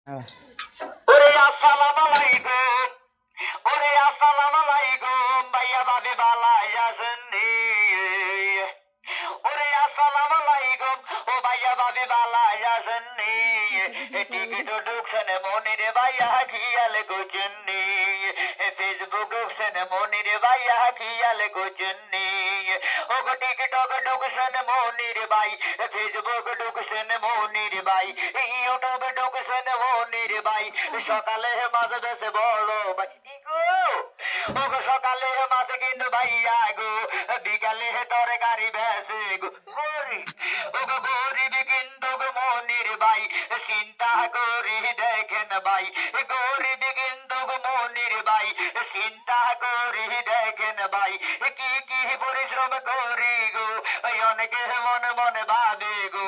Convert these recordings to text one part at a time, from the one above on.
ওরে আসসালামু আলাইকুম, ওরে আসসালামু আলাইকুম, ভাইয়া ভাবি বালাই আছেননি? ওরে আসসালামু আলাইকুম, ও ভাইয়া ভাবি বালাই আছেননি? টিকিট ঢুকছেন মনির ভাইয়া খেয়াল করছেননি? ফেসবুক ঢুকছেন মনির ভাইয়া খেয়াল করছেননি? ওগো টিকিট ঢুকছেন মনির ভাই, ফেসবুক ঢুকছেন মনির ভাই, ইউটিউবে ঢুকছেন মনির ভাই, সকালে মাঝে দেশে বড় ভাই ওগো সকালে মাঝে কিন্তু ভাইয়া গো, বিকালে তরকারি বেসে গো গরিব, ওগো গরিব কিন্তু গো মনির ভাই, চিন্তা করি দেখেন ভাই, গরিব কিন্তু গো মনির ভাই, চিন্তা করি দেখেন ভাই, কি কি পরিশ্রম করি গো, অনেকে মনে মনে ভাবে গো,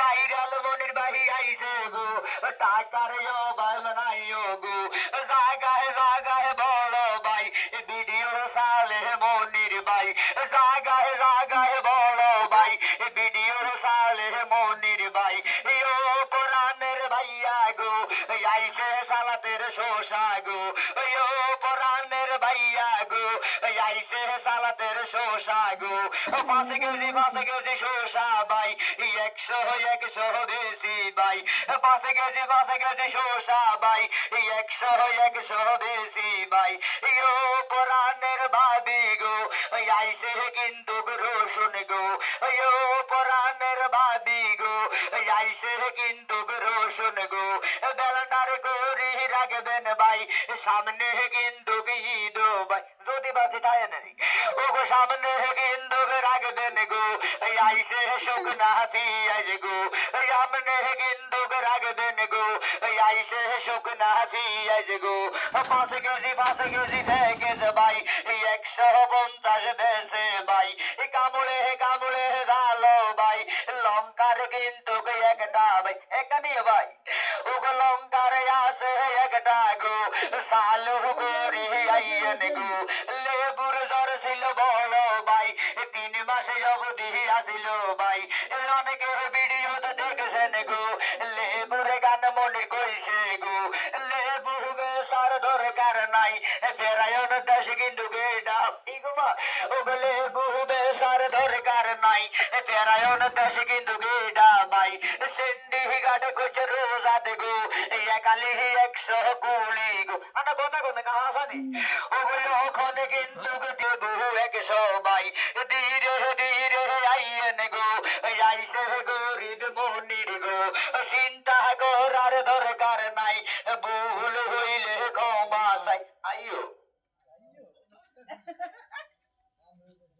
বাইরাল মনির ভাই আইছে গো, টাকার অভাব নাই গো, জায়গায় জায়গায় বড় ভাই, ভিডিও সালে মনির ভাই, জায়গায় জায়গায় বড় ভাই, ভিডিও সালে মনির ভাই, ও কোরআনের ভাইয়া গো, আইছে সালাতের শোষা গো, ও কোরআনের ভাইয়া গো, আইছে সালাতের শোষা গো, 5 কেজি শোষা ভাই, 100 বেশি ভাই, 5 কেজি শোষা ভাই, 100 বেশি ভাই, ও কোরআনের ভাবি গো, আইছে কিন্তু রসুন গো, ও কোরআনের ভাবি গো, আইছে কিন্তু রসুন গো, বেলনার গড়ি রাখবেন ভাই, সামনে কিন্তু ঈদ ভাই, যদি বাঁচি তাই নেই ওগো, সামনে কিন্তু রাখবেন গো, আইছে শুকনা পিঁয়াজ গো, সামনে কিন্তু রাখবেন গো, আইছে শুকনা পিঁয়াজ গো, 5 কেজি প্যাকেজ ভাই, 150 দেশে ভাই, কামড়ে কামড়ে ডালো ভাই, লঙ্কার কিন্তু একটা ভাই, একটা নিয়ে ভাই, ওগো লঙ্কার আছে একটা গো, সালু করি আইয়েন গো, লেবুর জ্বর ছিল বড় ভাই, 3 মাসে অবধি আসিল ভাই, অনেকে ভিডিওতে দেখেছেন গো, লেবুর গান মনে কইছে গো, লেবু বেসার দরকার নাই, ফেরায়ন দেশ কিন্তু গেটা ওগো, লেবু বেসার দরকার নাই, ফেরায়ন দেশ কিন্তু গেটা ভাই, সেন্ডি ঘাটে কুছে রোজা দেগো, একালি 120 গো, আনা কথা কথা কাহা জানি ওগো, ওখানে কিন্তু দেবু 100 ভাই, ধীরে ধীরে আইয়েন গো, আইসে গরিব মনির গো, চিন্তা করার দরকার নাই, ভুল হইলে ক্ষমা চাই আইও।